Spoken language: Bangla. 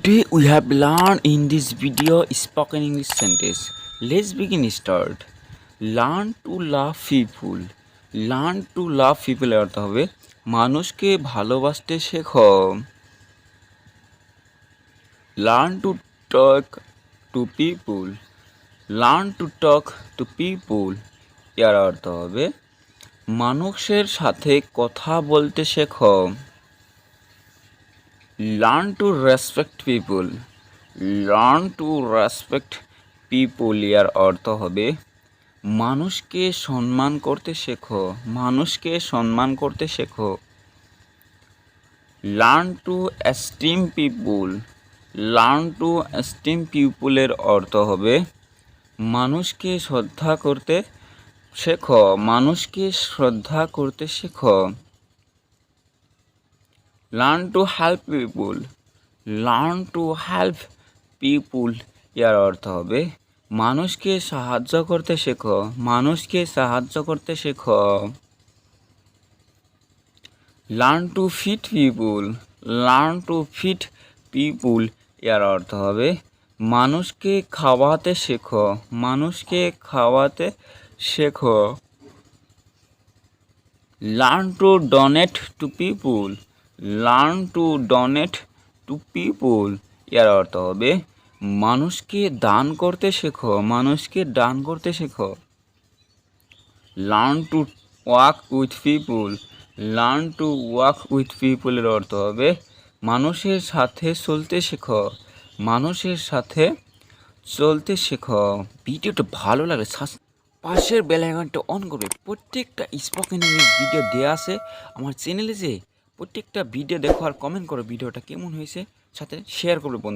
Today we have learned in this video spoken English sentence. Let's begin start. Learn to love people. Learn to love people এর অর্থ হবে মানুষকে ভালোবাসতে শেখো। Learn to talk to people. Learn to talk to people এর অর্থ হবে মানুষের সাথে কথা বলতে শেখো। Learn to respect people. Learn to respect people এর অর্থ হবে মানুষকে সম্মান করতে শেখো। মানুষকে সম্মান করতে শেখো। Learn to esteem people. Learn to esteem people এর অর্থ হবে মানুষকে শ্রদ্ধা করতে শেখো। মানুষকে শ্রদ্ধা করতে শেখো। Learn to help people. Learn to help people এর অর্থ হবে মানুষকে সাহায্য করতে শেখো। মানুষকে সাহায্য করতে শেখো। Learn to feed people. Learn to feed people এর অর্থ হবে মানুষকে খাওয়াতে শেখো। মানুষকে খাওয়াতে শেখো। Learn to donate to people. Learn to donate to people এর অর্থ হবে মানুষকে দান করতে শেখো। মানুষকে দান করতে শেখো। Learn to walk with people. Learn to walk with people এর অর্থ হবে মানুষের সাথে চলতে শেখো। মানুষের সাথে চলতে শেখো। ভিডিওটা ভালো লাগলে পাশের বেল আইকনটা অন করবে। প্রত্যেকটা স্পোকেন ইংলিশ ভিডিও দেওয়া আছে আমার চ্যানেলে, যে প্রত্যেকটা ভিডিও দেখো আর কমেন্ট করো ভিডিওটা কেমন হয়েছে, সাথে শেয়ার করবে বন্ধু।